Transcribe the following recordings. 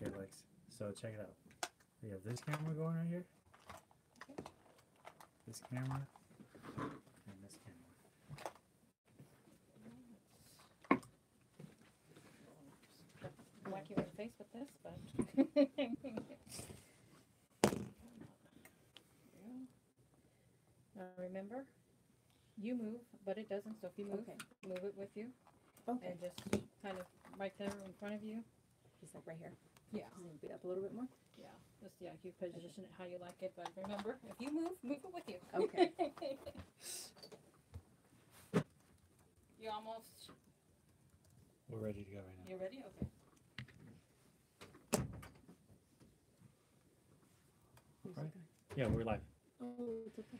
Okay, Lex. So check it out. We have this camera going right here. This camera. And this camera. Whack you in the face with this, but. Remember, you move, but it doesn't. So if you move, move it with you. Okay. And just kind of right there in front of you. Just like right here. Yeah. Just need to be up a little bit more. Yeah. Just you position it how you like it, but remember, if you move it with you. Okay. You almost. We're ready to go right now. You ready? Okay. Right. Yeah, we're live. Oh, it's okay.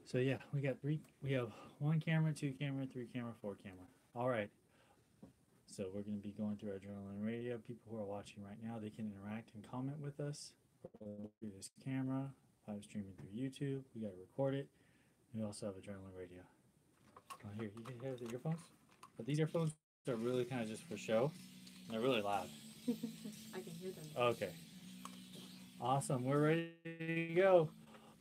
So yeah, we have 1 camera, 2 camera, 3 camera, 4 camera. All right. So we're going to be going through our Adrenaline Radio. People who are watching right now, they can interact and comment with us through this camera, live streaming through YouTube. We got to record it. We also have Adrenaline Radio. Here, you can hear the earphones. But these earphones are really kind of just for show. They're really loud. I can hear them. Okay. Awesome. We're ready to go.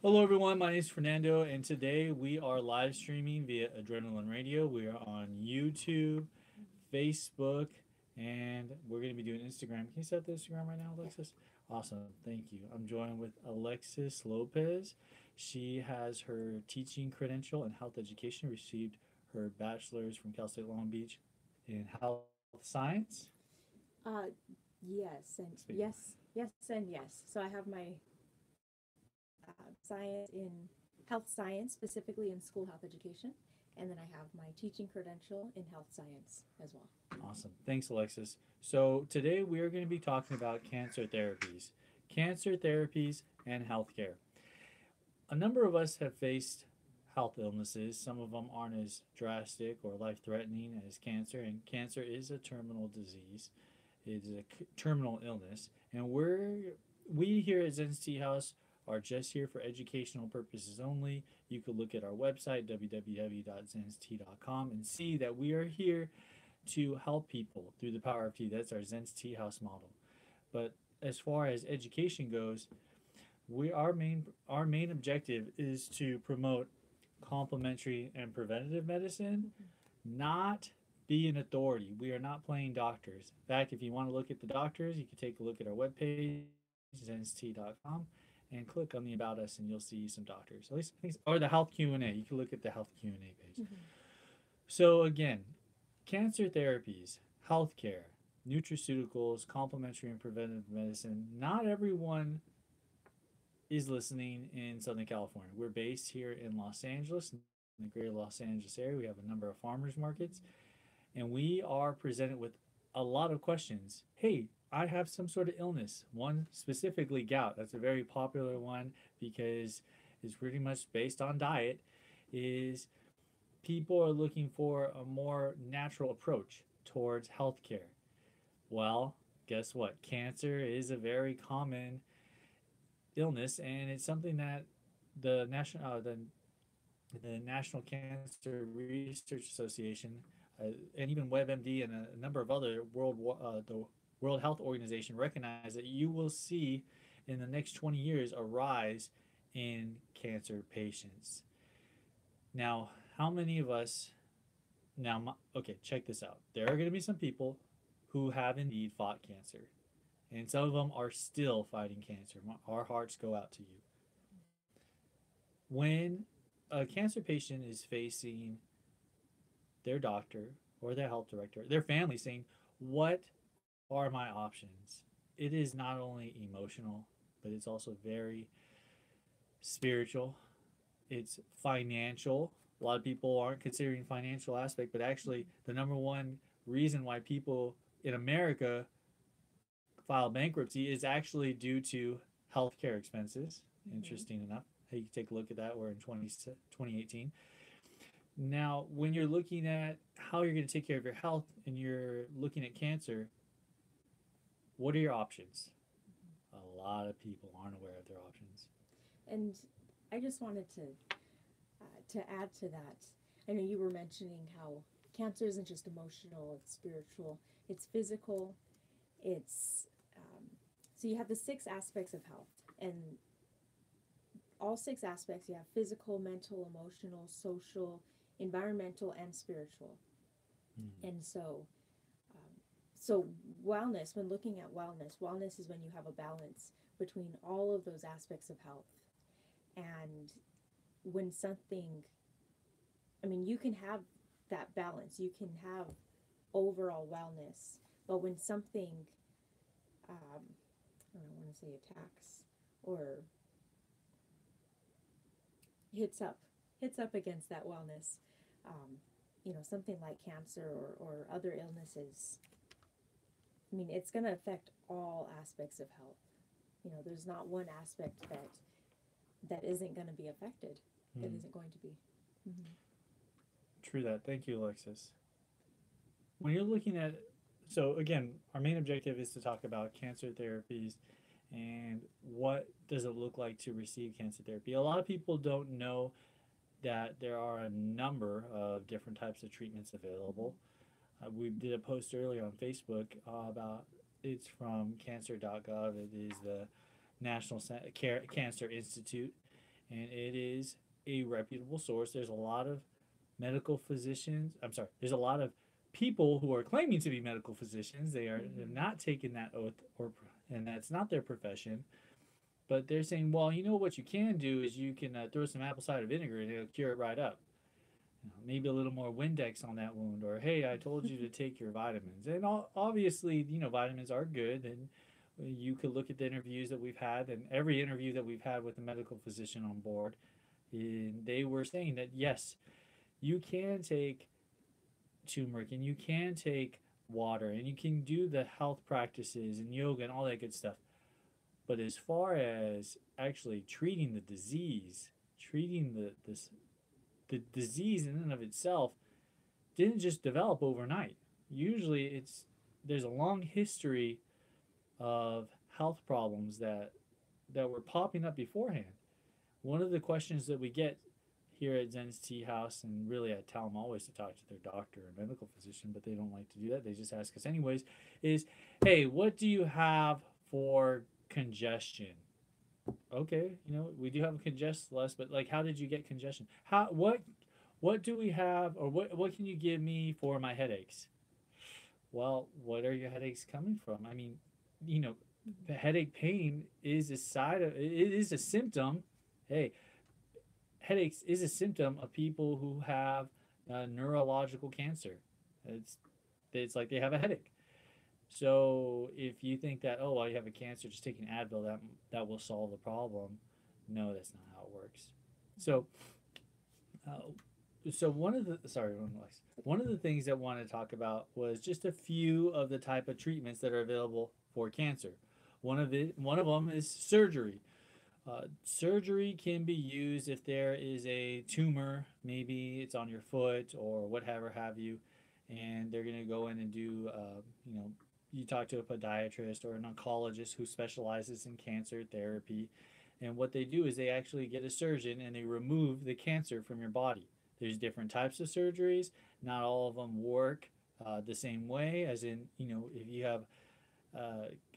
Hello, everyone. My name is Fernando, and today we are live streaming via Adrenaline Radio. We are on YouTube, Facebook, and we're going to be doing Instagram. Can you set the Instagram right now, Alexis? Yeah. Awesome. Thank you. I'm joined with Alexis Lopez. She has her teaching credential in health education, received her bachelor's from Cal State Long Beach in health science. Yes, and yes, and yes. So I have my science in health science, specifically in school health education, and then I have my teaching credential in health science as well. Awesome. Thanks, Alexis. So today we are going to be talking about cancer therapies and healthcare. A number of us have faced health illnesses. Some of them aren't as drastic or life-threatening as cancer, and cancer is a terminal disease. It is a terminal illness, and we here at ZEN'S Tea House are just here for educational purposes only. You could look at our website, www.zenstea.com, and see that we are here to help people through the power of tea. That's our ZEN'S Tea House model. But as far as education goes, our main objective is to promote complementary and preventative medicine, not be an authority. We are not playing doctors. In fact, if you want to look at the doctors, you can take a look at our webpage, zenstea.com, and click on the About Us, and you'll see some doctors. At least, or the Health Q&A. You can look at the Health Q&A page. So again, cancer therapies, healthcare, nutraceuticals, complementary and preventative medicine. Not everyone is listening in Southern California. We're based here in Los Angeles, in the greater Los Angeles area. We have a number of farmers markets, and we are presented with a lot of questions. Hey, I have some sort of illness. One specifically gout. That's a very popular one because it's pretty much based on diet. Is people are looking for a more natural approach towards healthcare. Well, guess what? Cancer is a very common illness, and it's something that the National Cancer Research Association and even WebMD and a number of other the World Health Organization recognize that you will see in the next 20 years a rise in cancer patients. Now, how many of us okay, check this out. There are going to be some people who have indeed fought cancer, and some of them are still fighting cancer. Our hearts go out to you. When a cancer patient is facing their doctor or their health director, their family saying, what are my options? It is not only emotional, but it's also very spiritual. It's financial. A lot of people aren't considering financial aspect, but actually the number one reason why people in America file bankruptcy is actually due to healthcare expenses. Interesting enough. Hey, you can take a look at that. We're in 2018. Now, when you're looking at how you're going to take care of your health and you're looking at cancer, what are your options? A lot of people aren't aware of their options. And I just wanted to add to that. I know you were mentioning how cancer isn't just emotional, it's spiritual, it's physical, it's So you have the 6 aspects of health, and all 6 aspects, you have physical, mental, emotional, social, environmental, and spiritual. And so wellness, when looking at wellness is when you have a balance between all of those aspects of health. And when something, I mean, you can have that balance, you can have overall wellness, but when something, I don't want to say attacks or hits up against that wellness, something like cancer or other illnesses, I mean, it's going to affect all aspects of health. There's not one aspect that isn't going to be affected, that isn't going to be. True that. Thank you, Alexis. When you're looking at, so again, our main objective is to talk about cancer therapies and what does it look like to receive cancer therapy. A lot of people don't know that there are a number of different types of treatments available. We did a post earlier on Facebook about, it's from cancer.gov. It is the National Care Cancer Institute, and it is a reputable source. There's a lot of there's a lot of people who are claiming to be medical physicians. They're not taking that oath, and that's not their profession. But they're saying, well, what you can do is you can throw some apple cider vinegar and it'll cure it right up. Maybe a little more Windex on that wound, or hey, I told you to take your vitamins. And obviously, vitamins are good, and you could look at the interviews that we've had, and every interview that we've had with a medical physician on board, and they were saying that yes, you can take turmeric and you can take water and you can do the health practices and yoga and all that good stuff. But as far as actually treating the disease, treating the disease in and of itself didn't just develop overnight. Usually there's a long history of health problems that were popping up beforehand. One of the questions that we get here at ZEN'S Tea House, and really I tell them always to talk to their doctor or medical physician, but they don't like to do that. They just ask us anyways, is, hey, what do you have for congestion? Okay, we do have a congest list, but how did you get congestion? What do we have, or what can you give me for my headaches? Well, what are your headaches coming from? I mean, the headache pain is it is a symptom. Hey, headaches is a symptom of people who have neurological cancer. It's like they have a headache. So if you think that, oh, well, you have a cancer, just take an Advil, that will solve the problem. No, that's not how it works. So, one of the things that I wanted to talk about was just a few of the type of treatments that are available for cancer. One of them is surgery. Surgery can be used if there is a tumor, maybe it's on your foot or whatever have you, and they're going to go in and do, you talk to a podiatrist or an oncologist who specializes in cancer therapy, and what they do is they actually get a surgeon and they remove the cancer from your body. There's different types of surgeries. Not all of them work the same way, as in, if you have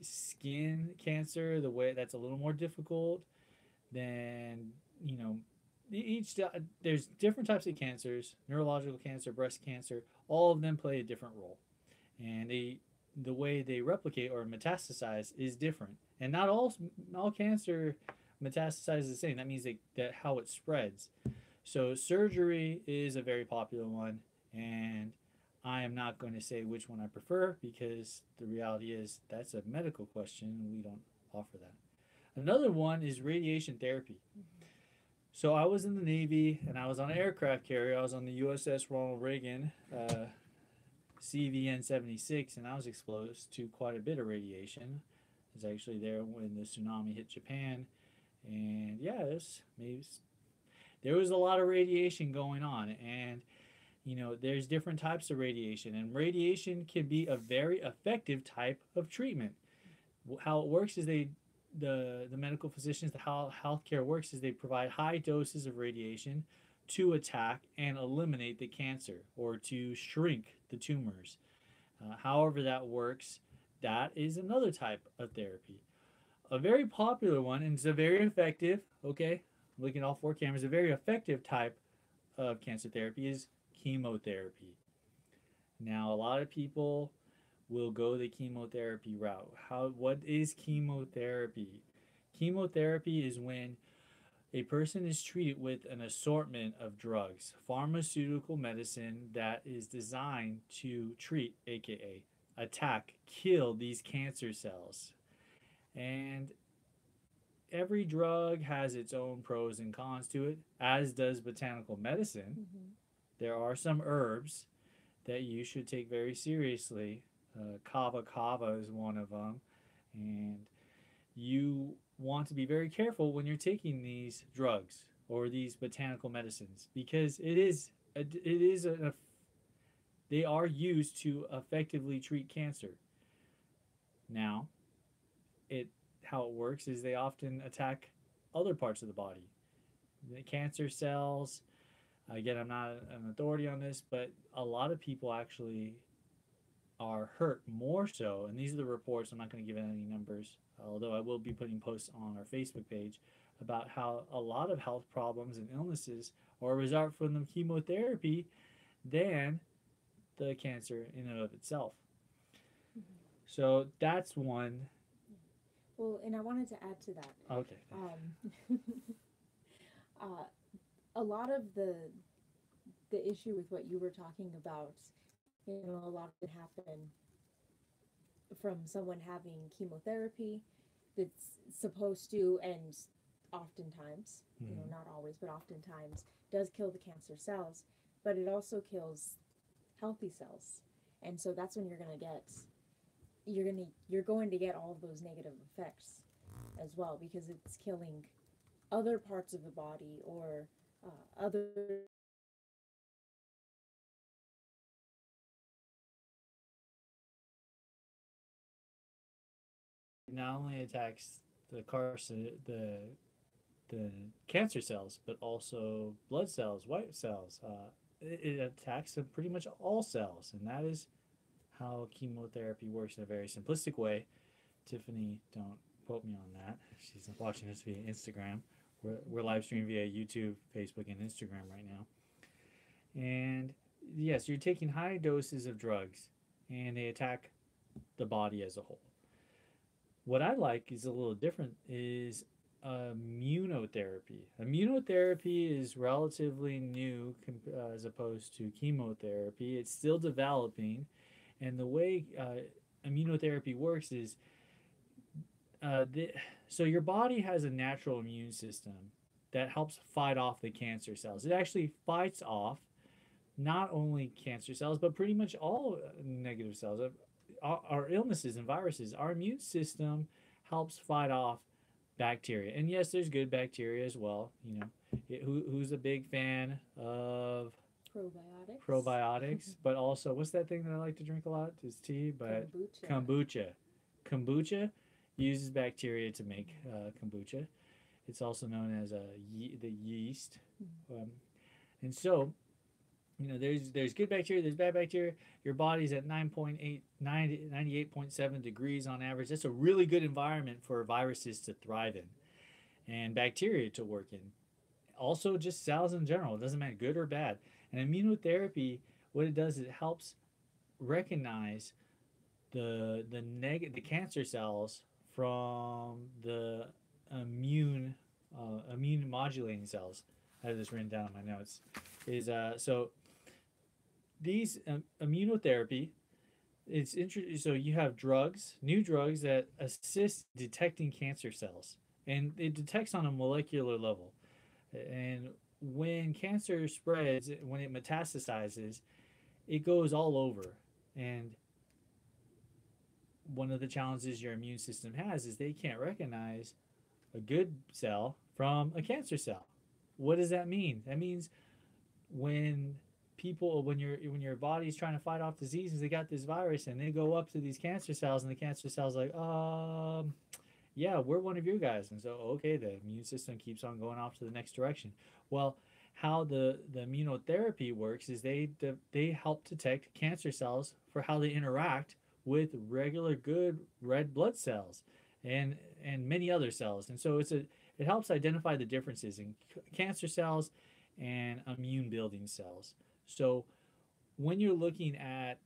skin cancer, the way that's a little more difficult. Then there's different types of cancers, neurological cancer, breast cancer, all of them play a different role, and the way they replicate or metastasize is different, and not all cancer metastasizes the same. That means that how it spreads. So surgery is a very popular one, and I am not going to say which one I prefer, because the reality is that's a medical question and we don't offer that. Another one is radiation therapy. So I was in the Navy and I was on an aircraft carrier. I was on the USS Ronald Reagan, CVN 76, and I was exposed to quite a bit of radiation. I was actually there when the tsunami hit Japan, and yeah, there was a lot of radiation going on, and there's different types of radiation, and radiation can be a very effective type of treatment. How it works is the medical physicians, how healthcare works is they provide high doses of radiation to attack and eliminate the cancer or to shrink the tumors. However that works, that is another type of therapy. A very popular one, and it's a very effective, okay, looking at all four cameras, a very effective type of cancer therapy is chemotherapy. Now, a lot of people will go the chemotherapy route. What is chemotherapy? Chemotherapy is when a person is treated with an assortment of drugs, pharmaceutical medicine that is designed to treat, aka attack, kill these cancer cells. And every drug has its own pros and cons to it, as does botanical medicine. Mm-hmm. There are some herbs that you should take very seriously. Kava kava is one of them. And you want to be very careful when you're taking these drugs or these botanical medicines because they are used to effectively treat cancer. Now, it how it works is they often attack other parts of the body. The cancer cells, again, I'm not an authority on this, but a lot of people actually are hurt more so, and these are the reports. I'm not going to give any numbers, although I will be putting posts on our Facebook page about how a lot of health problems and illnesses are a result from the chemotherapy than the cancer in and of itself. Mm-hmm. So that's one. Well, and I wanted to add to that. Okay. Uh, a lot of the issue with what you were talking about, a lot of it happen from someone having chemotherapy that's supposed to, and oftentimes, not always, but oftentimes, does kill the cancer cells, but it also kills healthy cells. And so that's when you're going to get all of those negative effects as well, because it's killing other parts of the body or other Not only attacks the cancer cells, but also blood cells, white cells. It attacks pretty much all cells, and that is how chemotherapy works in a very simplistic way. Tiffany, don't quote me on that. She's watching this via Instagram. We're live streaming via YouTube, Facebook, and Instagram right now. And yes, you're taking high doses of drugs, and they attack the body as a whole. What I like is a little different is immunotherapy. Immunotherapy is relatively new as opposed to chemotherapy. It's still developing, and the way immunotherapy works is so your body has a natural immune system that helps fight off the cancer cells. It actually fights off not only cancer cells, but pretty much all negative cells. Our illnesses and viruses, our immune system helps fight off bacteria. And yes, there's good bacteria as well. Who's a big fan of probiotics? But also, what's that thing that I like to drink a lot? It's tea, but kombucha uses bacteria to make kombucha. It's also known as the yeast. And so, there's good bacteria, there's bad bacteria. Your body's at 98.7 degrees on average. That's a really good environment for viruses to thrive in and bacteria to work in. Also, just cells in general. It doesn't matter good or bad. And immunotherapy, what it does is it helps recognize the cancer cells from the immune modulating cells. I have this written down in my notes. So these immunotherapy, it's interesting. So you have new drugs that assist detecting cancer cells, and it detects on a molecular level. And when cancer spreads, when it metastasizes, it goes all over. And one of the challenges your immune system has is they can't recognize a good cell from a cancer cell. What does that mean? That means when your body's trying to fight off diseases, they got this virus and they go up to these cancer cells, and the cancer cells like, yeah, we're one of your guys. And so, okay, the immune system keeps on going off to the next direction. Well, how the immunotherapy works is they help detect cancer cells for how they interact with regular good red blood cells. and many other cells. And so it helps identify the differences in cancer cells and immune building cells. So when you're looking at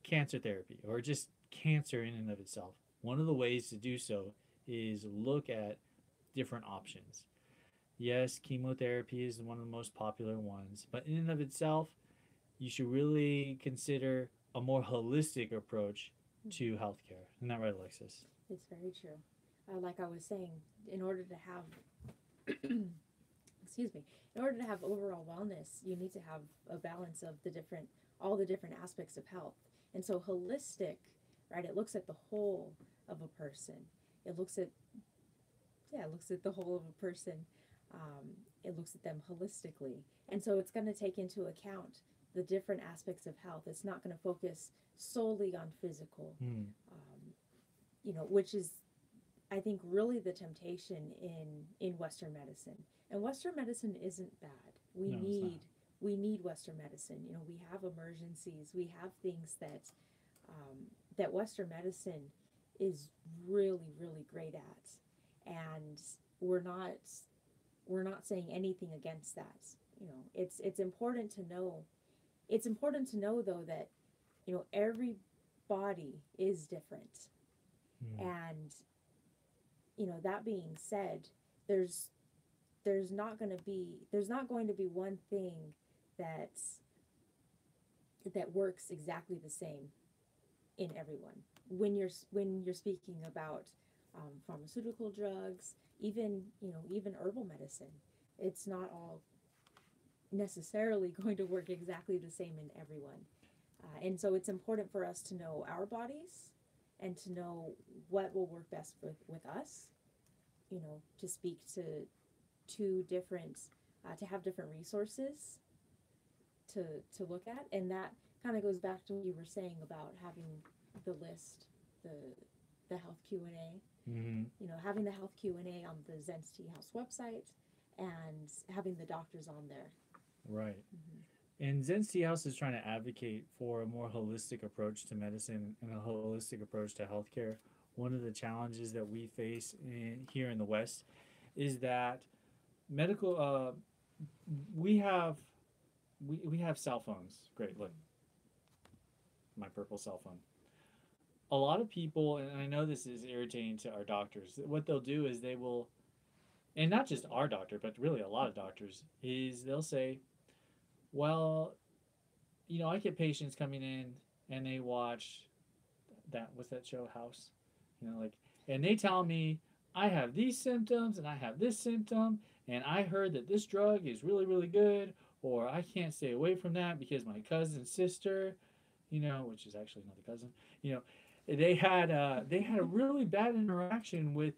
cancer therapy or just cancer in and of itself, one of the ways to do so is look at different options. Yes, chemotherapy is one of the most popular ones, but in and of itself, you should really consider a more holistic approach to healthcare. Isn't that right, Alexis? It's very true. Like I was saying, in order to have, excuse me, in order to have overall wellness, you need to have a balance of all the different aspects of health. And so holistic, right? It looks at the whole of a person. It looks at, it looks at the whole of a person. It looks at them holistically. And so it's going to take into account the different aspects of health. It's not going to focus solely on physical, which is, I think, really the temptation in Western medicine. And Western medicine isn't bad. We need Western medicine. We have emergencies. We have things that Western medicine is really, really great at, and we're not saying anything against that. It's important to know. It's important to know, though, that every body is different, and that being said, there's not going to be one thing that works exactly the same in everyone. When you're speaking about pharmaceutical drugs, even herbal medicine, it's not all necessarily going to work exactly the same in everyone. And so it's important for us to know our bodies and to know what will work best with us, to speak to different, to have different resources to look at. And that kind of goes back to what you were saying about having the list, the health Q&A, having the health Q&A on the ZEN'S Tea House website and having the doctors on there. Right. And ZEN'S Tea House is trying to advocate for a more holistic approach to medicine and a holistic approach to healthcare. One of the challenges that we face here in the West is that medical, we have cell phones. Great, look, my purple cell phone. A lot of people, and I know this is irritating to our doctors, what they'll do is they will, and not just our doctor, but really a lot of doctors, is they'll say, well, I get patients coming in and they watch what's that show, House? And they tell me, I have these symptoms and I have this symptom, and I heard that this drug is really, really good, or I can't stay away from that because my cousin's sister, which is actually not a cousin, they had a really bad interaction with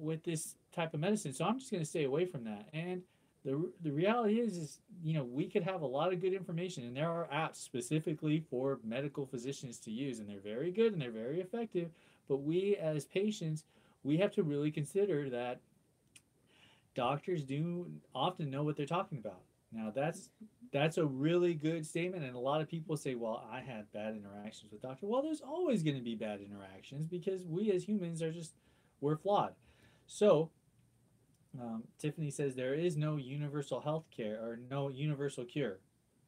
with this type of medicine, so I'm just going to stay away from that. And the reality is we could have a lot of good information, and there are apps specifically for medical physicians to use, and they're very good and they're very effective. But we as patients, we have to really consider that doctors do often know what they're talking about. Now that's a really good statement, and a lot of people say, well, I had bad interactions with doctor. Well, there's always going to be bad interactions because we as humans we're flawed. So Tiffany says there is no universal health care or no universal cure.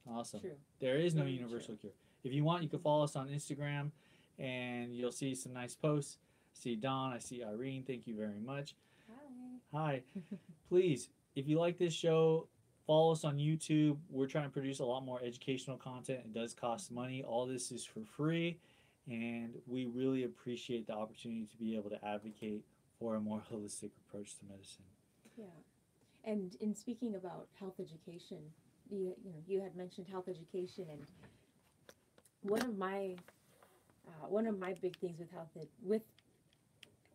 Awesome. True. There is no Very universal true. cure. If you want, you can follow us on Instagram and you'll see some nice posts. I see Dawn, I see Irene. Thank you very much. Hi. Please, if you like this show, follow us on YouTube. We're trying to produce a lot more educational content. It does cost money. All this is for free, and we really appreciate the opportunity to be able to advocate for a more holistic approach to medicine. Yeah. And in speaking about health education, you had mentioned health education, and one of my big things with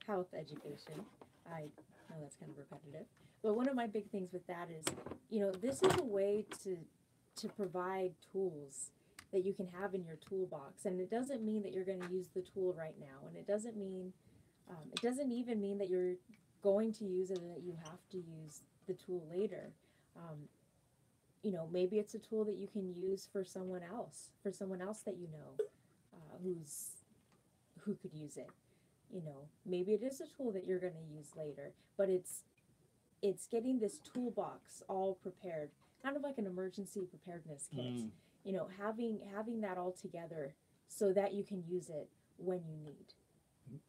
health education, I know that's kind of repetitive, but one of my big things with that is, this is a way to provide tools that you can have in your toolbox, and it doesn't mean that you're going to use the tool right now, and it doesn't even mean that you're going to use it and that you have to use the tool later. Maybe it's a tool that you can use for someone else that who could use it. You know, maybe it is a tool that you're going to use later, but it's getting this toolbox all prepared, kind of like an emergency preparedness kit. You know, having that all together so that you can use it when you need.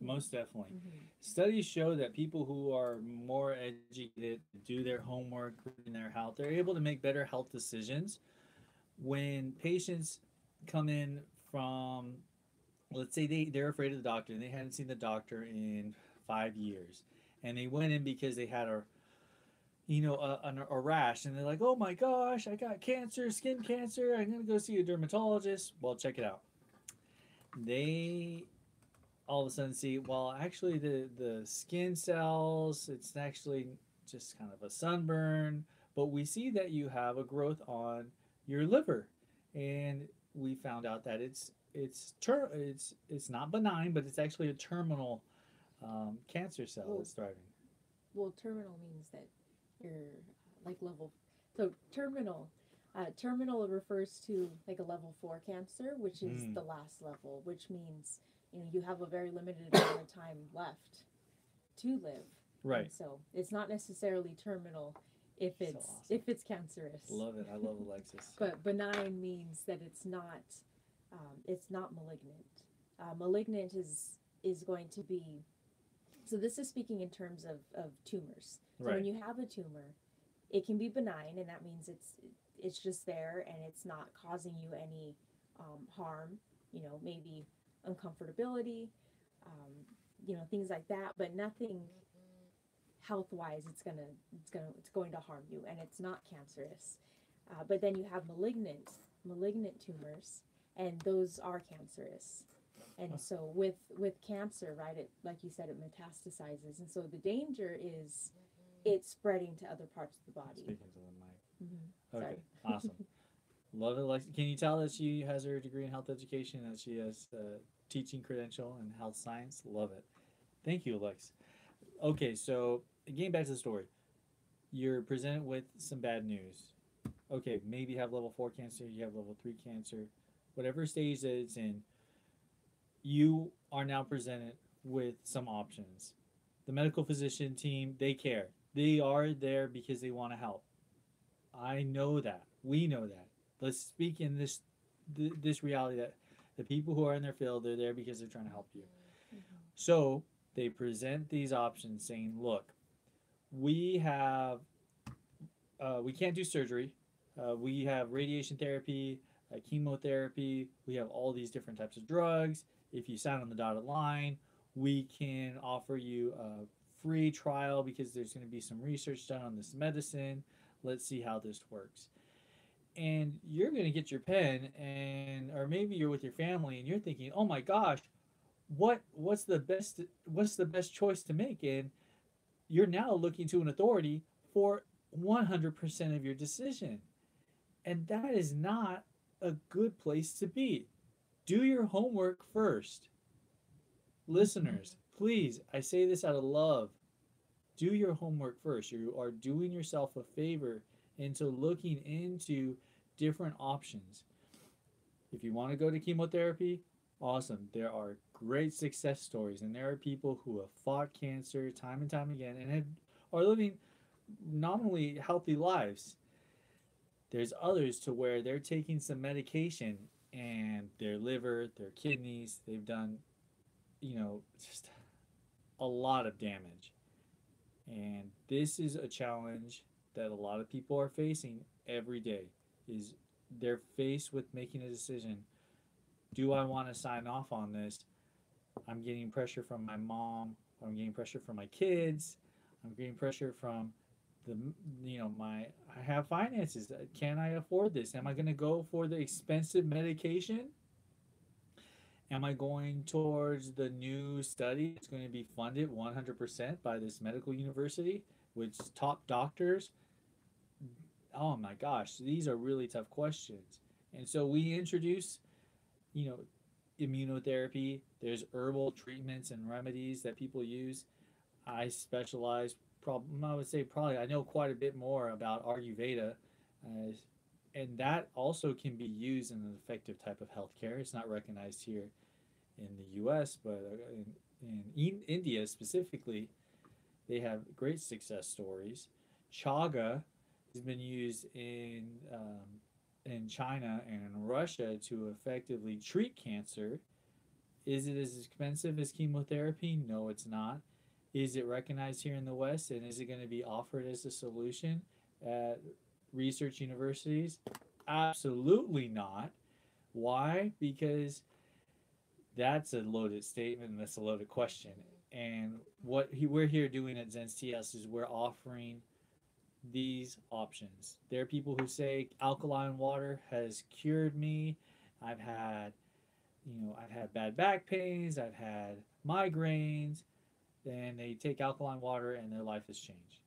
Most definitely. Studies show that people who are more educated, do their homework in their health, they're able to make better health decisions. When patients come in from, let's say they're afraid of the doctor and they hadn't seen the doctor in 5 years, and they went in because they had a rash, and they're like, oh my gosh, I got cancer, skin cancer, I'm gonna go see a dermatologist. Well, check it out. They all of a sudden see, well, actually the skin cells, it's actually just kind of a sunburn, but we see that you have a growth on your liver, and we found out that it's not benign, but it's actually a terminal cancer cell that's thriving. Well, terminal means that you're like level. So terminal refers to like a level 4 cancer, which is the last level, which means you have a very limited amount of time left to live. Right. And so it's not necessarily terminal if it's awesome. if it's cancerous. Love it. I love Alexis. But benign means that it's not malignant. Malignant is going to be. So this is speaking in terms of tumors. So Right. when you have a tumor, it can be benign, and that means it's just there and it's not causing you any harm. Maybe uncomfortability, things like that, but nothing health-wise. It's going to harm you, and it's not cancerous. But then you have malignant tumors, and those are cancerous. And so with cancer, right, it, like you said, it metastasizes, and so the danger is it's spreading to other parts of the body. Speaking to the mic. Sorry. Okay, awesome. Love it, Alexis. Can you tell that she has her degree in health education, that she has a teaching credential in health science? Love it. Thank you, Alexis. Okay, so getting back to the story, you're presented with some bad news. Okay, maybe you have level 4 cancer, you have level 3 cancer, whatever stage that it's in, you are now presented with some options. The medical physician team, they care. They are there because they want to help. I know that. We know that. Let's speak in this reality that the people who are in their field, they're there because they're trying to help you. So they present these options saying, look, we can't do surgery. We have radiation therapy, chemotherapy. We have all these different types of drugs. If you sign on the dotted line, we can offer you a free trial because there's going to be some research done on this medicine. Let's see how this works. And you're going to get your pen, or maybe you're with your family and you're thinking, oh my gosh, what's the best choice to make? And you're now looking to an authority for 100% of your decision. And that is not a good place to be. Do your homework first. Listeners, please, I say this out of love. Do your homework first. You are doing yourself a favor into looking into different options. If you want to go to chemotherapy, awesome. There are great success stories, and there are people who have fought cancer time and time again and are living not only healthy lives. There's others to where they're taking some medication and their liver, their kidneys, they've done, just a lot of damage. And this is a challenge that a lot of people are facing every day, is they're faced with making a decision. Do I want to sign off on this? I'm getting pressure from my mom. I'm getting pressure from my kids. I'm getting pressure from I have finances. Can I afford this? Am I going to go for the expensive medication? Am I going towards the new study that's going to be funded 100% by this medical university with top doctors? Oh my gosh, these are really tough questions. And so we introduce, immunotherapy. There's herbal treatments and remedies that people use. I specialize, I know quite a bit more about Ayurveda, and that also can be used in an effective type of healthcare. It's not recognized here in the U.S., but in India specifically, they have great success stories. Chaga has been used in China and in Russia to effectively treat cancer. Is it as expensive as chemotherapy? No, it's not. Is it recognized here in the West, and is it going to be offered as a solution at research universities? Absolutely not. Why? Because that's a loaded statement and that's a loaded question. And we're here doing at Zen's TS is we're offering these options. There are people who say alkaline water has cured me. I've had, I've had bad back pains. I've had migraines. Then they take alkaline water and their life has changed.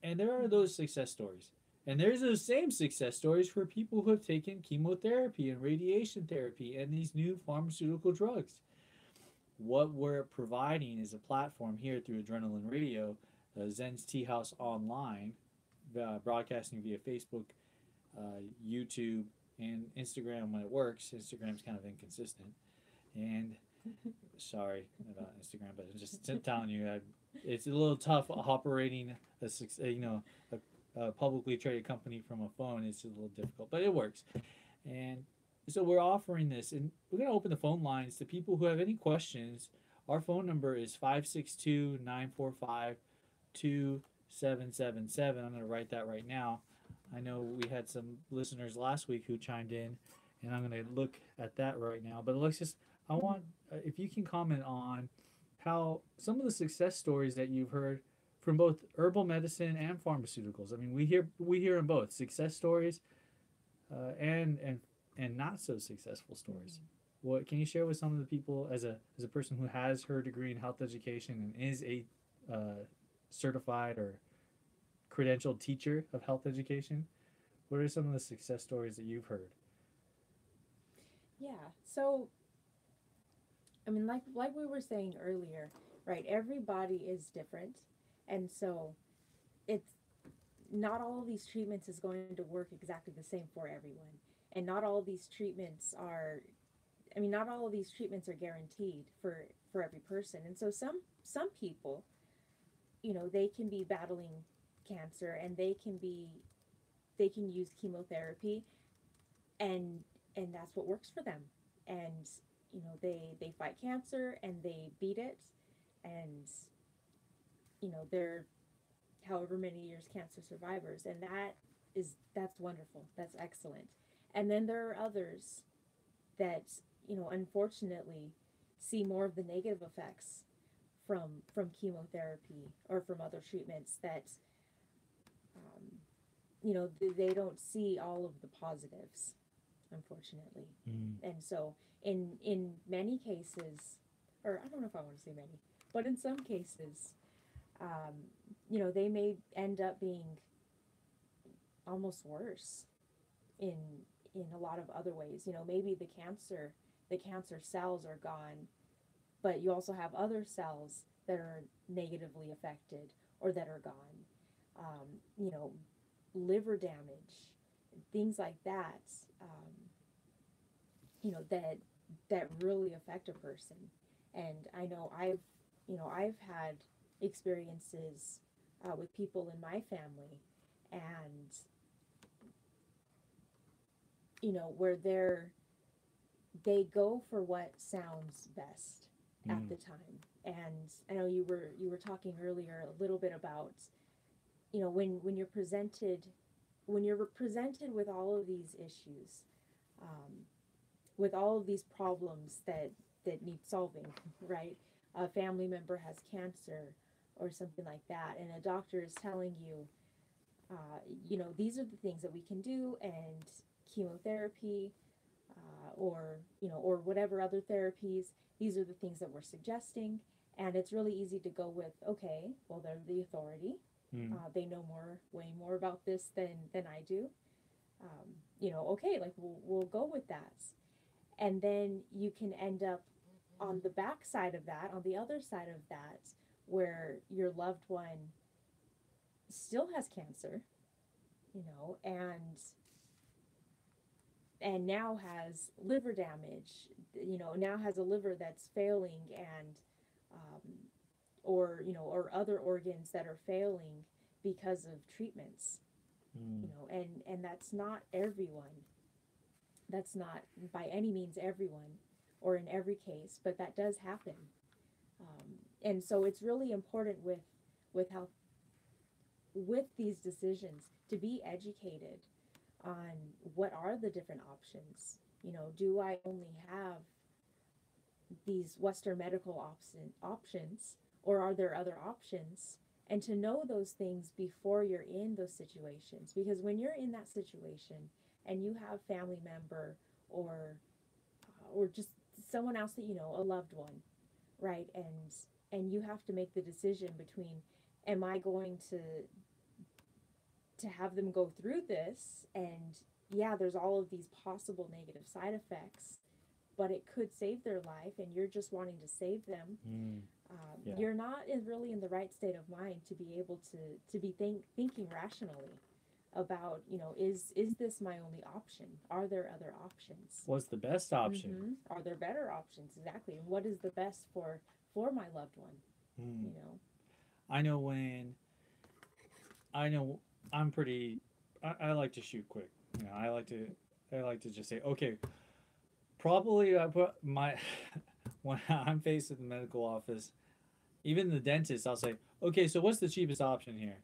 And there are those success stories. And there's those same success stories for people who have taken chemotherapy and radiation therapy and these new pharmaceutical drugs. What we're providing is a platform here through Adrenaline Radio, Zen's Tea House Online, broadcasting via Facebook, YouTube, and Instagram when it works. Instagram's kind of inconsistent. And sorry about Instagram, but I'm just telling you, it's a little tough operating a publicly traded company from a phone. It's a little difficult, but it works. And so we're offering this, and we're going to open the phone lines to people who have any questions. Our phone number is 562-945-2777. I'm going to write that right now. I know we had some listeners last week who chimed in, and I'm going to look at that right now. But Alexis, I want, if you can comment on how some of the success stories that you've heard from both herbal medicine and pharmaceuticals. I mean, we hear in both success stories and not so successful stories. What can you share with some of the people as a person who has her degree in health education and is a certified or credentialed teacher of health education? What are some of the success stories that you've heard? Yeah. So, I mean, like we were saying earlier, right? Everybody is different, and so it's not all of these treatments is going to work exactly the same for everyone, and not all of these treatments are. I mean, not all of these treatments are guaranteed for every person, and so some people, they can be battling cancer and they can use chemotherapy, and that's what works for them, and they fight cancer and they beat it, and they're however many years cancer survivors, and that's wonderful, that's excellent. And then there are others that unfortunately see more of the negative effects from chemotherapy or from other treatments that they don't see all of the positives, unfortunately. And so in many cases, or I don't know if I want to say many, but in some cases, they may end up being almost worse in a lot of other ways. Maybe the cancer cells are gone, but you also have other cells that are negatively affected or that are gone. Liver damage, things like that, that really affect a person. And I know I've had experiences with people in my family, and where they go for what sounds best at the time. And I know you were talking earlier a little bit about when you're presented with all of these issues, with all of these problems that need solving, right? A family member has cancer or something like that, and a doctor is telling you, these are the things that we can do, and chemotherapy, or whatever other therapies, these are the things that we're suggesting. And it's really easy to go with, okay, well, they're the authority. They know way more about this than I do. Okay, like we'll go with that. And then you can end up on the back side of that, on the other side of that, where your loved one still has cancer, and and now has liver damage, now has a liver that's failing, and or other organs that are failing because of treatments. And that's not everyone. That's not by any means everyone or in every case, but that does happen. And so it's really important with these decisions to be educated on what are the different options. Do I only have these Western medical options, or are there other options? And to know those things before you're in those situations, because when you're in that situation and you have family member or just someone else that a loved one, right? And you have to make the decision between, am I going to have them go through this, and yeah, there's all of these possible negative side effects, but it could save their life, and you're just wanting to save them. Yeah. You're not really in the right state of mind to be able to be thinking rationally about, is this my only option? Are there other options? What's the best option? Are there better options? Exactly. And what is the best for my loved one? I know I'm pretty, I like to shoot quick. I like to just say, okay, probably I put my, when I'm faced with the medical office, even the dentist, I'll say, okay, so what's the cheapest option here?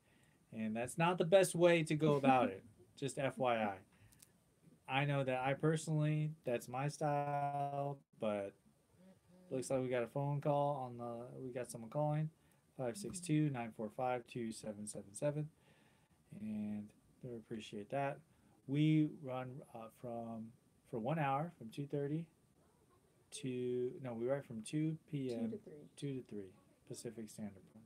And that's not the best way to go about it. Just FYI. I know that I personally, that's my style, but looks like we got a phone call we got someone calling, 562-945-2777. And we appreciate that. We run for 1 hour from 2:30 we write from 2 p.m. 2 to 3 Pacific Standard Time.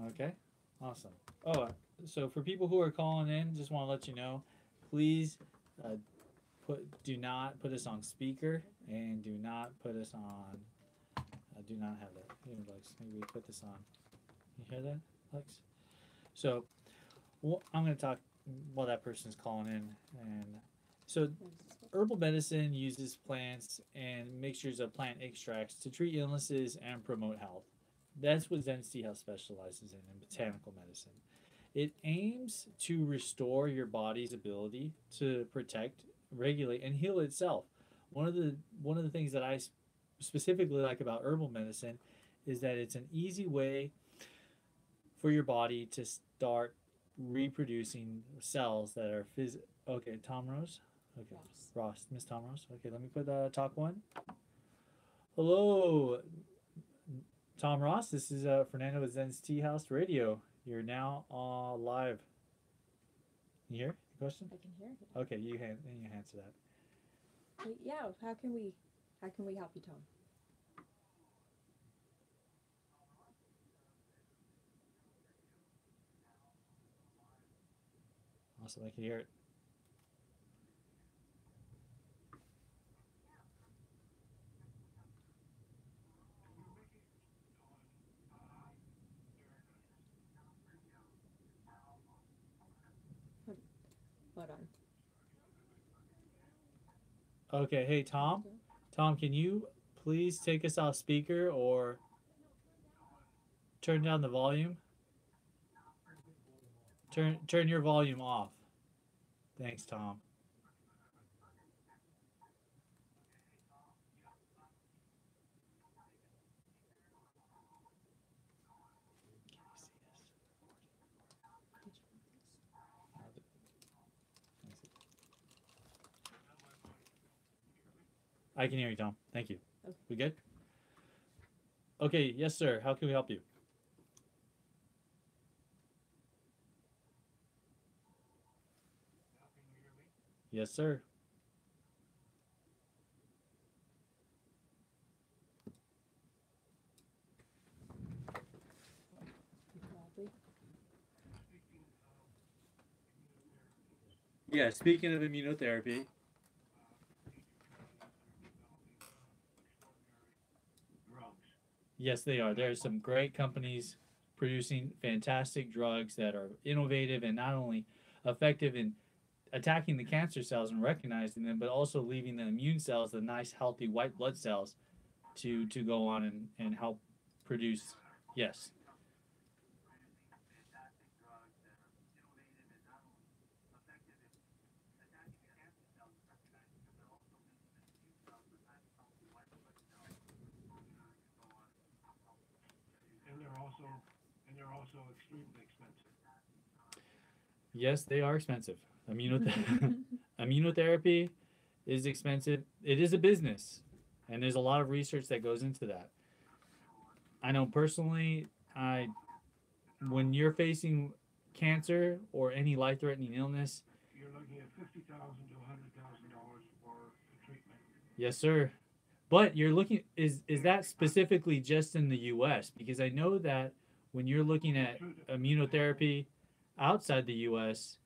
Okay, awesome. Oh, so for people who are calling in, just want to let you know, please do not put us on speaker, and do not put us on. Do not have that. Here, Lex, maybe we put this on. You hear that, Lex? So I'm going to talk while that person's calling in, and so herbal medicine uses plants and mixtures of plant extracts to treat illnesses and promote health. That's what ZEN'S Tea House specializes in botanical medicine. It aims to restore your body's ability to protect, regulate, and heal itself. One of the things that I specifically like about herbal medicine is that it's an easy way for your body to start reproducing cells that are okay, Tom Rose? Okay, Ross, Miss Tom Rose. Okay, let me put talk one. Hello, Tom Ross. This is Fernando with ZEN'S Tea House Radio. You're now live. You hear the question? I can hear it. Okay, you answer that. Yeah. How can we help you, Tom? Awesome, I can hear it. Hold on. Okay, hey Tom. Tom, can you please take us off speaker or turn down the volume? Turn your volume off. Thanks, Tom. I can hear you, Tom. Thank you. Okay. We good? Okay, yes, sir. How can we help you? Yes, sir. Yeah, speaking of immunotherapy. Yes, they are. There are some great companies producing fantastic drugs that are innovative and not only effective in attacking the cancer cells and recognizing them, but also leaving the immune cells, the nice, healthy white blood cells, to go on and help produce. Yes. And they're also extremely expensive. Yes, they are expensive. Immunotherapy is expensive. It is a business, and there's a lot of research that goes into that. I know personally, I when you're facing cancer or any life-threatening illness, You're looking at $50,000 to $100,000 for the treatment. yes, sir. But you're looking is that specifically just in the U.S.? Because I know that when you're looking at immunotherapy outside the U.S.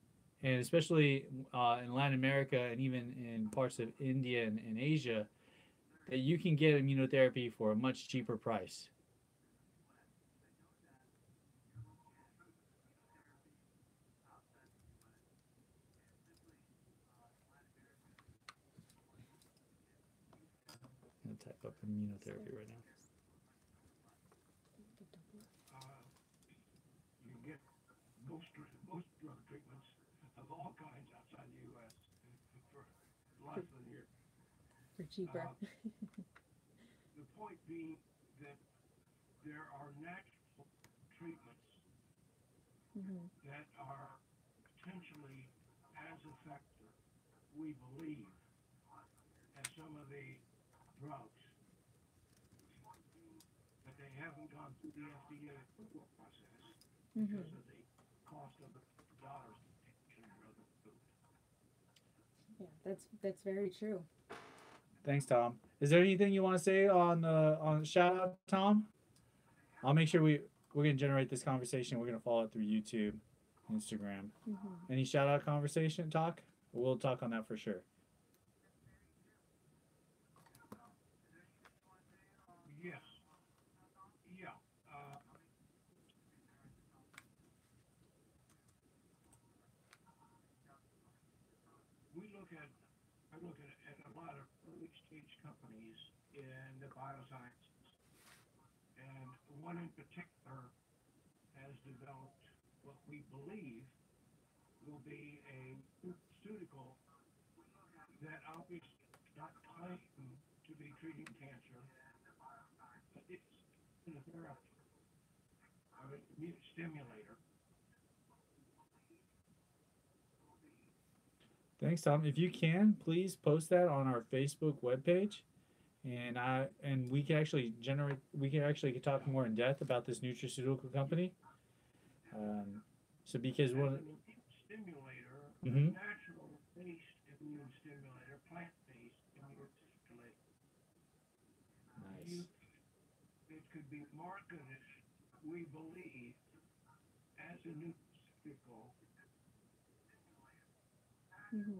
and especially in Latin America and even in parts of India and Asia, that you can get immunotherapy for a much cheaper price. I'm gonna type up immunotherapy right now. You get most drug treatments of all kinds outside the U.S. for less than your. For cheaper. The point being that there are natural treatments Mm-hmm. that are potentially as effective, we believe, as some of the drugs, but they haven't gone through the FDA approval process Mm-hmm. because of the cost of the dollars and other food. Yeah, that's very true. Thanks, Tom. Is there anything you want to say on shout out, Tom? I'll make sure we're gonna generate this conversation. We're gonna follow it through YouTube, Instagram. Mm-hmm. Any shout out conversation talk? We'll talk on that for sure. Yes. Yeah. I look at a lot of early stage companies in the biosciences, and one in particular has developed what we believe will be a pharmaceutical that obviously not claim to be treating cancer, but it's in a therapy, an immune stimulator. Thanks, Tom. If you can, please post that on our Facebook webpage, and we can actually talk more in depth about this nutraceutical company. So because As one, an immune stimulator, Mhm. a natural-based immune stimulator, plant-based immune stimulator, nice. it could be marketed, we believe, as a nutraceutical. Mm-hmm.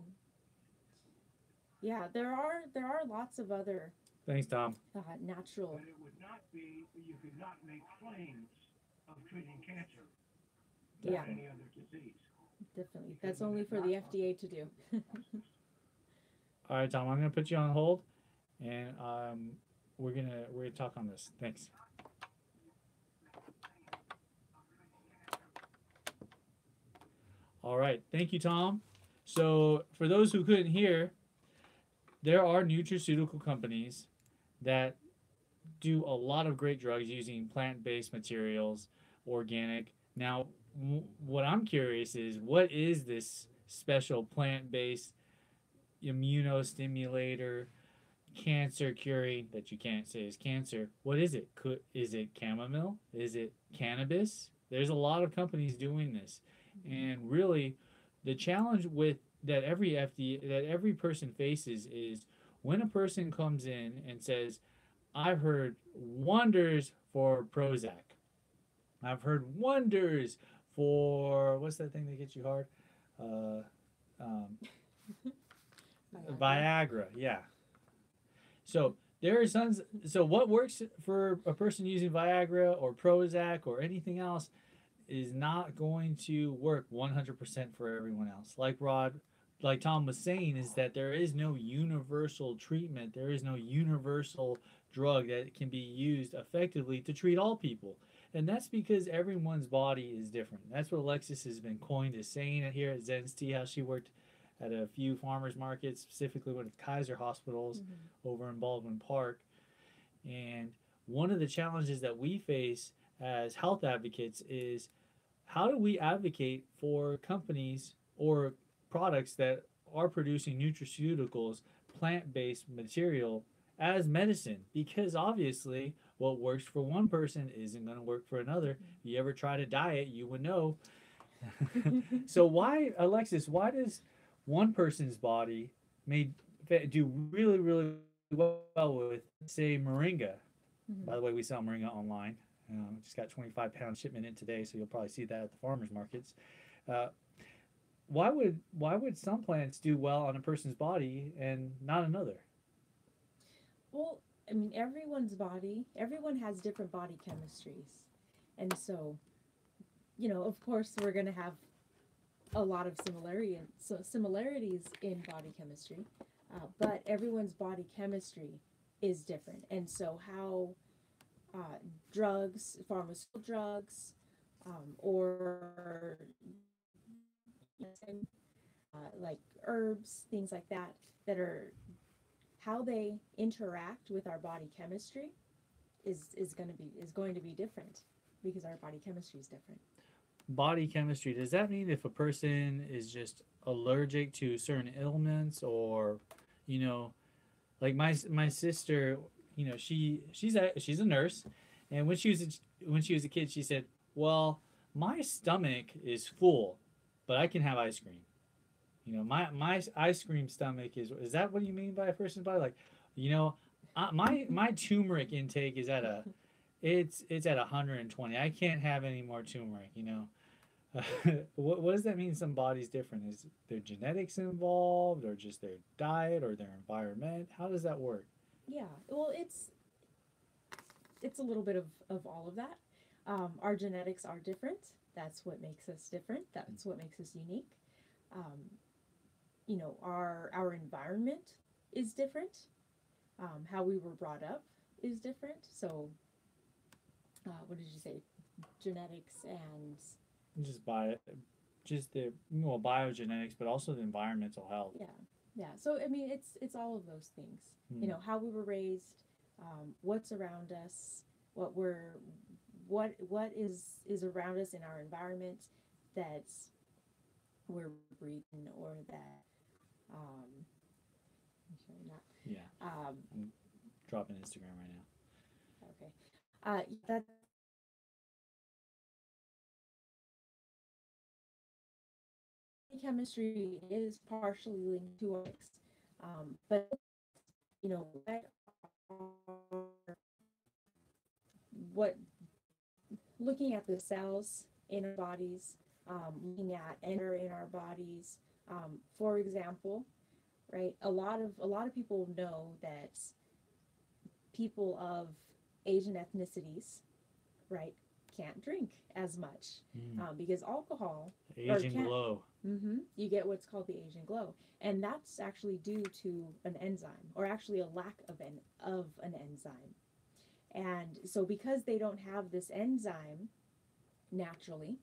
Yeah, there are lots of other Thanks, Tom. natural. But it would not be, you could not make claims of treating cancer or Yeah. any other disease. Definitely. That's only for the FDA to do. All right, Tom. I'm gonna put you on hold, and we're gonna talk on this. Thanks. All right. Thank you, Tom. So for those who couldn't hear, there are nutraceutical companies that do a lot of great drugs using plant-based materials, organic. Now, what I'm curious is what is this special plant-based immunostimulator cancer curing that you can't say is cancer? What is it? Is it chamomile? Is it cannabis? There's a lot of companies doing this, and really, the challenge with that every person faces is when a person comes in and says, I've heard wonders for Prozac. I've heard wonders for what's that thing that gets you hard? Uh, um, Viagra. Yeah. So there are tons. So what works for a person using Viagra or Prozac or anything else is not going to work 100% for everyone else. Like Rod like Tom was saying, is that there is no universal treatment. There is no universal drug that can be used effectively to treat all people. And that's because everyone's body is different. That's what Alexis has been coined as saying it here at Zen's Tea House. She worked at a few farmers markets, specifically with Kaiser hospitals over in Baldwin Park. And one of the challenges that we face as health advocates is how do we advocate for companies or products that are producing nutraceuticals, plant-based material as medicine? Because obviously what works for one person isn't going to work for another. If you ever try to diet, you would know. So why, Alexis, why does one person's body may do really, really well with, say, moringa? By the way, we sell moringa online. Just got 25-pound shipment in today, so you'll probably see that at the farmers markets. Why would some plants do well on a person's body and not another? Well, I mean, everyone has different body chemistries. And so, of course, we're going to have a lot of similarities in body chemistry, but everyone's body chemistry is different. And so how drugs, pharmaceutical drugs, or like herbs, things like that, that are how they interact with our body chemistry is going to be different because our body chemistry is different. Body chemistry, does that mean if a person is just allergic to certain ailments, or like my sister, she's a nurse, and when she was a kid, she said, well, my stomach is full, but I can have ice cream. My ice cream stomach is that what you mean by a person's body? Like, my turmeric intake is at it's at 120. I can't have any more turmeric. What does that mean? Some body's different. Is their genetics involved, or just their diet, or their environment? How does that work? Yeah, well, it's a little bit of all of that. Our genetics are different. That's what makes us different. That's what makes us unique. Our environment is different. How we were brought up is different. So, what did you say? Genetics and just the biogenetics, but also the environmental health. Yeah. So I mean, it's all of those things. How we were raised, what's around us, what is around us in our environment that we're breathing, or that I'm sorry, not. Yeah. I'm dropping Instagram right now. Okay. That chemistry is partially linked to our but what looking at the cells in our bodies, looking at enter in our bodies, for example, right? A lot of people know that people of Asian ethnicities, right, can't drink as much because alcohol. Asian glow. You get what's called the Asian glow, and that's actually due to an enzyme, or actually a lack of an enzyme. And so because they don't have this enzyme naturally,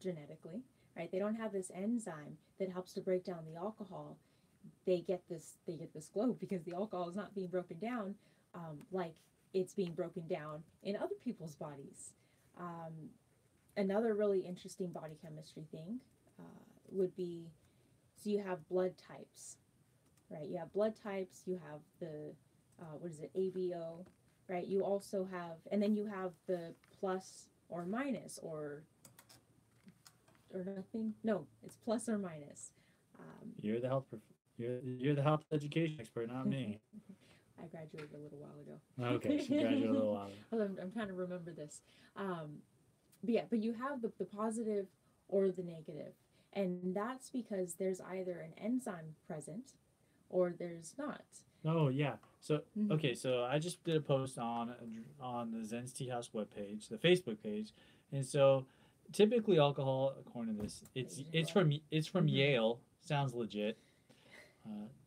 genetically, right? They don't have this enzyme that helps to break down the alcohol. They get this glow because the alcohol is not being broken down like it's being broken down in other people's bodies. Another really interesting body chemistry thing would be, so you have blood types, right? You have blood types, you have the, ABO, right? You also have, and then you have the plus or minus, or nothing. No, it's plus or minus. You're the health education expert, not me. I graduated a little while ago. Okay, she graduated a little while ago. I'm trying to remember this. But you have the positive or the negative. And that's because there's either an enzyme present or there's not. Oh, yeah. So, okay, so I just did a post on the Zen's Tea House webpage, the Facebook page. And so typically alcohol, according to this, it's from Yale. Sounds legit.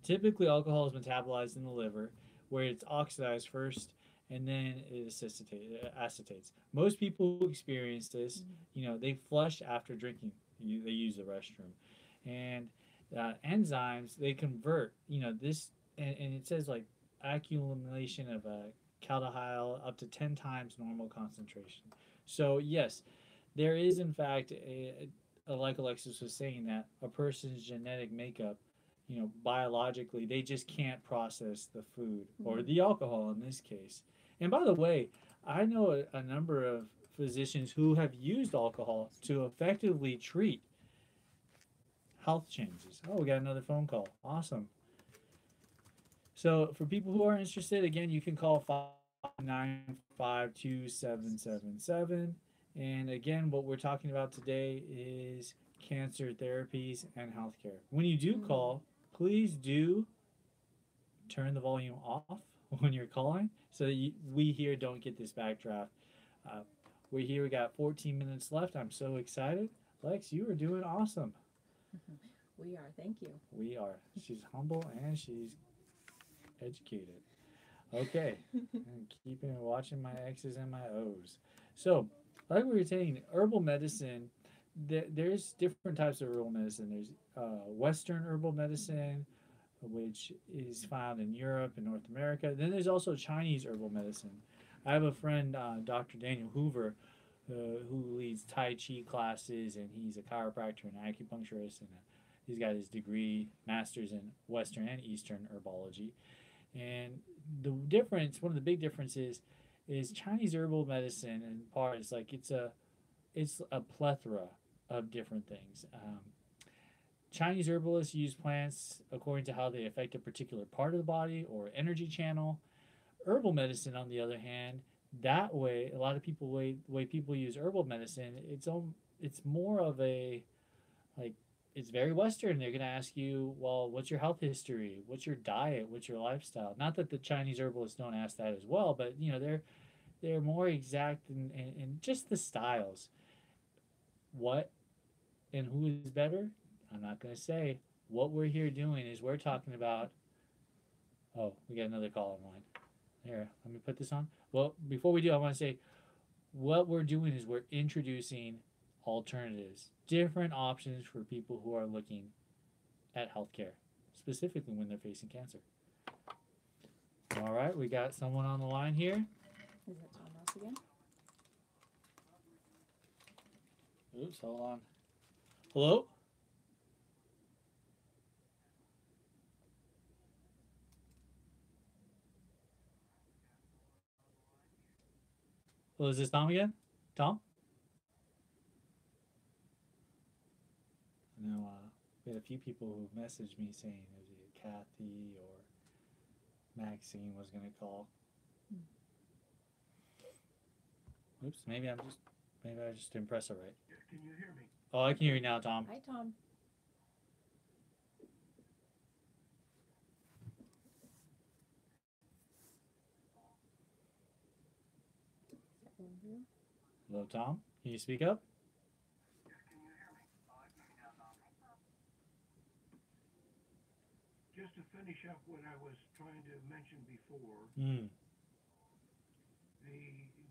Typically, alcohol is metabolized in the liver, where it's oxidized first and then it acetates. Most people who experience this, they flush after drinking. They use the restroom, and enzymes they convert. This, and it says like accumulation of a caldehyde up to 10 times normal concentration. So yes, there is in fact like Alexis was saying, that a person's genetic makeup, biologically, they just can't process the food or the alcohol in this case. And by the way, I know a number of physicians who have used alcohol to effectively treat health changes. Oh, we got another phone call. Awesome. So for people who are interested, again, you can call 595-2777. And again, what we're talking about today is cancer therapies and healthcare. When you do call, please do turn the volume off when you're calling so that we here don't get this backdraft. We're here. We got 14 minutes left. I'm so excited. Lex, you are doing awesome. We are. Thank you. We are. She's humble and she's educated. Okay. I'm watching my X's and my O's. So, like we were saying, herbal medicine, there's different types of herbal medicine. There's Western herbal medicine, which is found in Europe and North America. Then there's also Chinese herbal medicine. I have a friend, Dr. Daniel Hoover, who leads Tai Chi classes, and he's a chiropractor and acupuncturist, and he's got his degree, master's in Western and Eastern herbology. And the difference, one of the big differences, is Chinese herbal medicine in part is like it's a plethora of different things. Chinese herbalists use plants according to how they affect a particular part of the body or energy channel. Herbal medicine, on the other hand, that way, a lot of people way people use herbal medicine, it's more of a, like, it's very Western. They're going to ask you, well, what's your health history? What's your diet? What's your lifestyle? Not that the Chinese herbalists don't ask that as well, but they're more exact in just the styles. What and who is better? I'm not going to say. What we're here doing is we're talking about. Oh, we got another call online. Here, let me put this on. Well, before we do, I want to say what we're doing is we're introducing alternatives, different options for people who are looking at healthcare, specifically when they're facing cancer. All right, we got someone on the line here. Is it Tom Ross again? Oops, hold on. Hello? Well, is this Tom again? Tom? I know we had a few people who messaged me saying maybe Kathy or Maxine was going to call. Oops, maybe I just didn't press it right. Can you hear me? Oh, I can hear you now, Tom. Hi, Tom. Hello, Tom. Can you speak up? Just to finish up what I was trying to mention before, the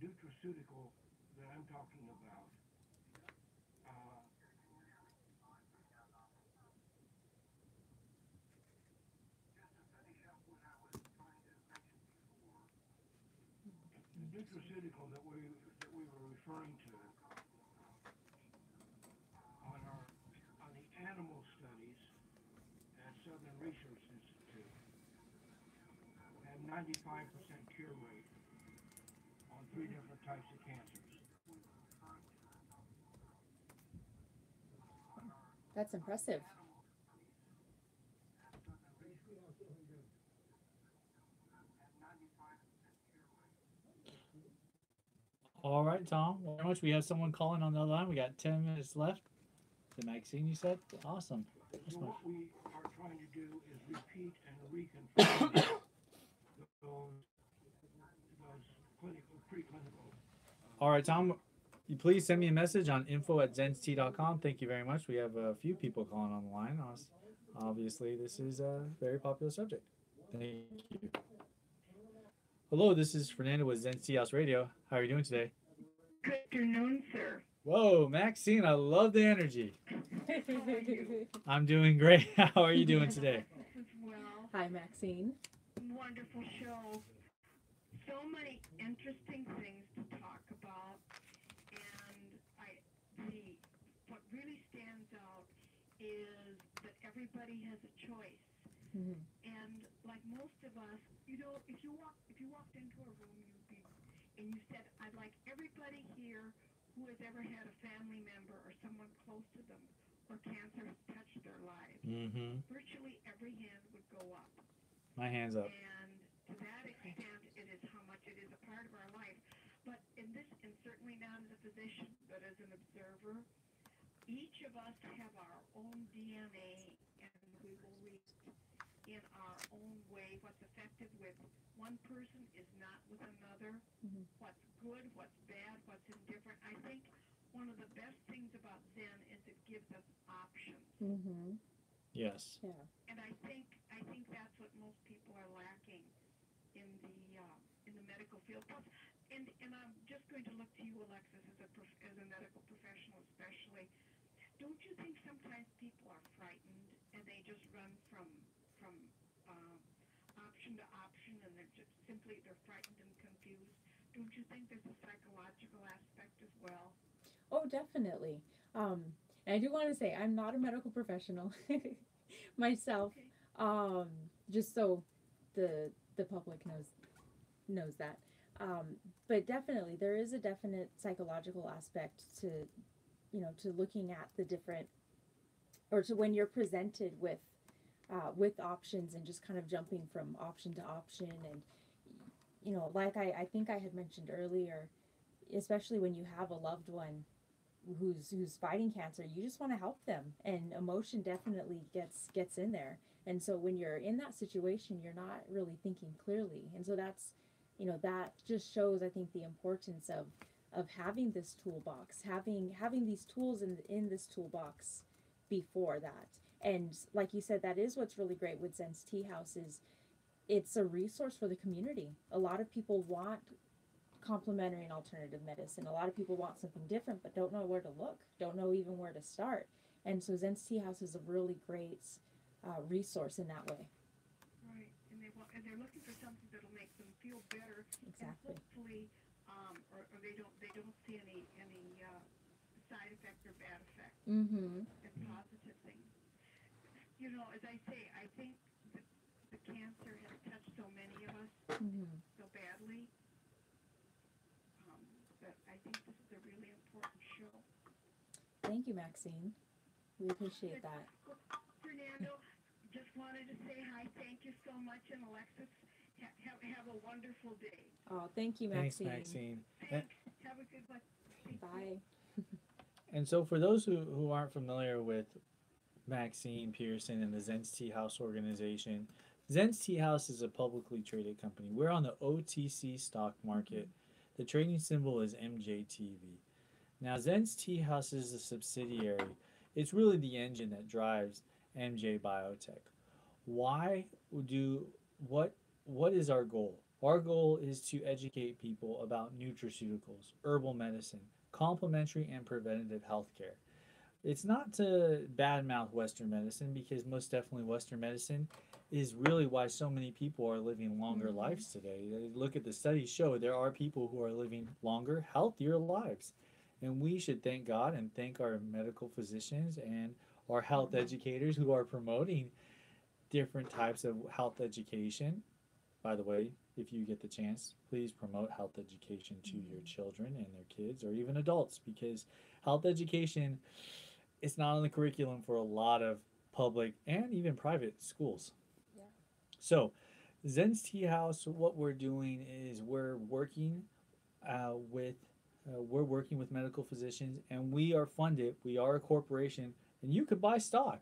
nutraceutical that I'm talking about, the nutraceutical that we were referring to on the animal studies at Southern Research Institute had 95% cure rate on 3 different types of cancers. That's impressive. All right, Tom. Well, very much. We have someone calling on the other line. We got 10 minutes left. The Maxine, you said? Awesome. So what we are trying to do is repeat and reconfirm those preclinical. All right, Tom. You please send me a message on info@zenstea.com. Thank you very much. We have a few people calling on the line. Obviously, this is a very popular subject. Thank you. Hello, this is Fernando with Zen's Tea House Radio. How are you doing today? Good afternoon, sir. Whoa, Maxine, I love the energy. How are you? I'm doing great. How are you doing today? As well. Hi, Maxine. Wonderful show. So many interesting things to talk about, and what really stands out is that everybody has a choice. Mhm. And like most of us, if you walked into a room, and you said, "I'd like everybody here who has ever had a family member or someone close to them or cancer has touched their lives," Mm-hmm. virtually every hand would go up. My hand's up. And to that extent, it is how much it is a part of our life. But and certainly not as a physician, but as an observer, each of us have our own DNA, and we will react in our own way. What's effective with one person is not with another. Mhm. What's good, what's bad, what's indifferent. I think one of the best things about Zen is it gives us options. Mhm. Yes. Yeah. And I think that's what most people are lacking in the medical field. Plus, and I'm just going to look to you, Alexis, as a medical professional, especially. Don't you think sometimes people are frightened and they just run from option to option, and they're frightened and confused? Don't you think there's a psychological aspect as well? Oh, definitely. And I do want to say I'm not a medical professional myself. Okay. Um, just so the public knows that. But definitely, there is a definite psychological aspect to, to looking at the different, or to when you're presented with options and just kind of jumping from option to option. And like I think I had mentioned earlier, especially when you have a loved one who's fighting cancer, you just want to help them, and emotion definitely gets in there. And so when you're in that situation, you're not really thinking clearly. And so that's, that just shows, I think, the importance of having this toolbox, having these tools in this toolbox before that. And like you said, that is what's really great with Zen's Tea House is it's a resource for the community. A lot of people want complementary and alternative medicine. A lot of people want something different but don't know where to look, don't know even where to start. And so Zen's Tea House is a really great resource in that way. Right, and they're looking for something that'll make them feel better, Exactly. and hopefully, or they don't see any side effect or bad effect, Mm-hmm. and positive things. As I say, I think the cancer has touched so many of us Mm-hmm. so badly. But I think this is a really important show. Thank you, Maxine. We appreciate that. Well, Fernando, just wanted to say hi. Thank you so much, and Alexis, have a wonderful day. Oh, thank you, Thanks, Maxine. Maxine. Thanks. Have a good one. Thank you. Bye. And so, for those who aren't familiar with Maxine Pearson and the Zen's Tea House organization, Zen's Tea House is a publicly traded company. We're on the OTC stock market. The trading symbol is MJTV. Now, Zen's Tea House is a subsidiary. It's really the engine that drives MJ Biotech. What is our goal? Our goal is to educate people about nutraceuticals, herbal medicine, complementary and preventative health care. It's not to badmouth Western medicine, because most definitely Western medicine is really why so many people are living longer Mhm. lives today. Look at the studies show there are people who are living longer, healthier lives. And we should thank God and thank our medical physicians and our health educators who are promoting different types of health education. By the way, if you get the chance, please promote health education to your children and their kids, or even adults, because health education is not on the curriculum for a lot of public and even private schools. Yeah. So, Zen's Tea House, what we're doing is with we're working with medical physicians, and we are funded. We are a corporation, and you could buy stock.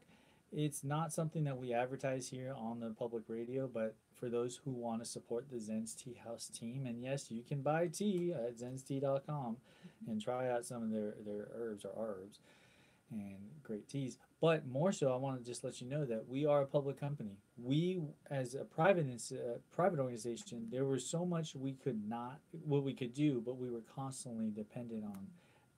It's not something that we advertise here on the public radio, but for those who want to support the Zen's Tea House team, and yes, you can buy tea at zenstea.com and try out some of their herbs or our herbs. and great teas. But more so, I want to just let you know that we are a public company. We, as a private organization, there was so much we could not, what we could do, but we were constantly dependent on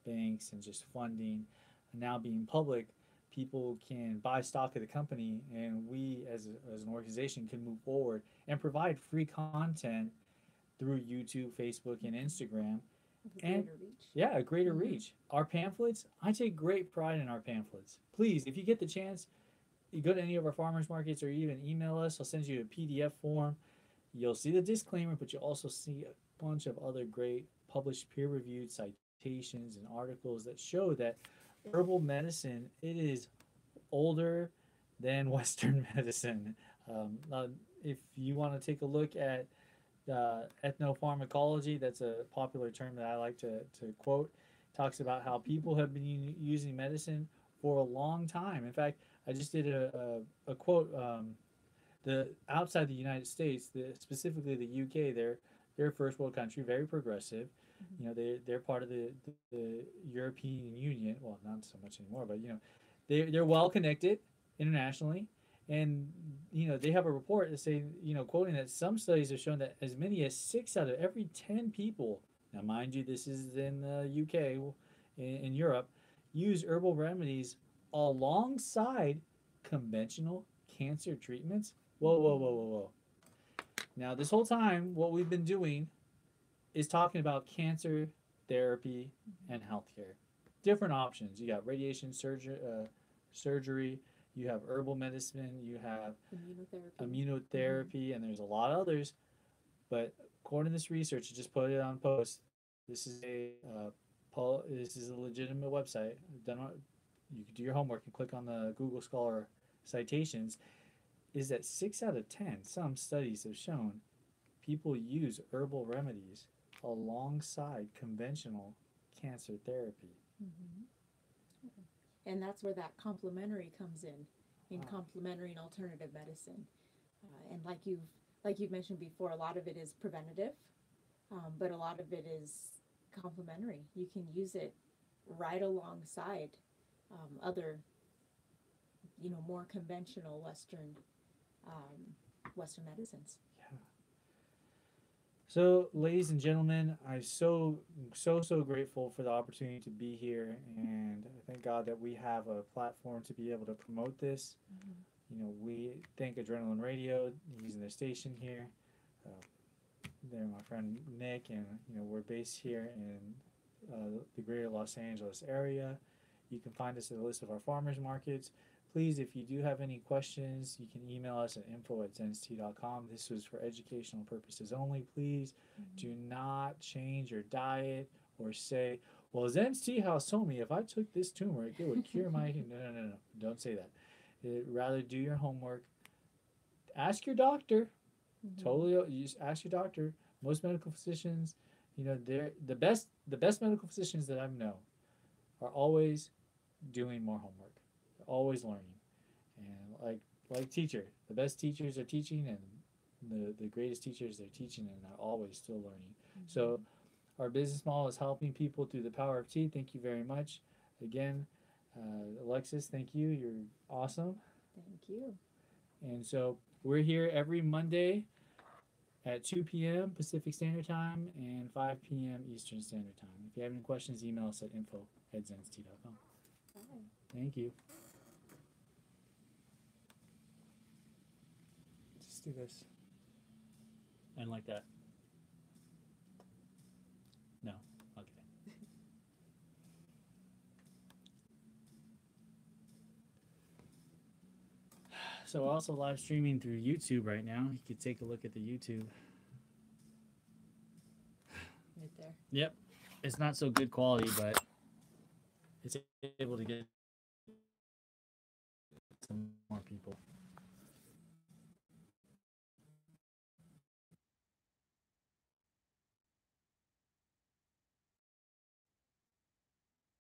banks and just funding. And now being public, people can buy stock of the company, and we, as an organization, can move forward and provide free content through YouTube, Facebook, and Instagram. With And greater reach. yeah, a greater Mhm. reach. Our pamphlets, I take great pride in our pamphlets. Please, if you get the chance, you go to any of our farmers markets or even email us. I'll send you a PDF form. You'll see the disclaimer, but you'll also see a bunch of other great published peer-reviewed citations and articles that show that herbal medicine, it is older than Western medicine. If you want to take a look at ethnopharmacology, that's a popular term that I like to quote, talks about how people have been using medicine for a long time. In fact, I just did a quote. The outside the United States, specifically the UK, they're a first world country, very progressive. Mhm. You know, they're part of the European Union. Well, not so much anymore, but you know, they're well connected internationally, and you know they have a report that saying, you know, quoting that some studies have shown that as many as 6 out of every 10 people, now mind you, this is in the UK, in Europe, use herbal remedies alongside conventional cancer treatments. Whoa, whoa, whoa, whoa, whoa. Now, this whole time, what we've been doing is talking about cancer therapy and healthcare. Different options. You got radiation surgery, you have herbal medicine, you have Immunotherapy. immunotherapy, and there's a lot of others. But according to this research, I just put it on post. This is this is a legitimate website. You can do your homework and click on the Google Scholar citations. Is that 6 out of 10? Some studies have shown people use herbal remedies alongside conventional cancer therapy. Mhm. And that's where that complementary comes in complementary and alternative medicine. And like you've mentioned before, a lot of it is preventative, but a lot of it is complementary. You can use it right alongside other, more conventional Western medicines. Yeah. So, ladies and gentlemen, I'm so grateful for the opportunity to be here, and I thank God that we have a platform to be able to promote this. Mm-hmm. You know, we thank Adrenaline Radio using their station here. Uh, they're my friend Nick, and you know we're based here in the greater Los Angeles area. You can find us at a list of our farmers markets. Please, if you do have any questions, you can email us at info@zenstea.com. This was for educational purposes only. Please do not change your diet or say, well, Zen's Tea House told me if I took this turmeric, it would cure my... No. Don't say that. Rather, do your homework. Ask your doctor. Mm-hmm. Totally, you just ask your doctor. Most medical physicians, you know, they're the best medical physicians that I know are always doing more homework. They're always learning. And like teacher, the best teachers are teaching, and the greatest teachers, they're teaching and are always still learning. Mm-hmm. So our business model is helping people through the power of tea. Thank you very much. Again, Alexis, thank you. You're awesome. Thank you. And so we're here every Monday at 2 p.m. Pacific Standard Time and 5 p.m. Eastern Standard Time. If you have any questions, email us at info@zenstea.com. Bye. Thank you. Just do this. And like that. No. Okay. So we're also live streaming through YouTube right now. You could take a look at the YouTube. Right there. Yep. It's not so good quality, but it's able to get some more people.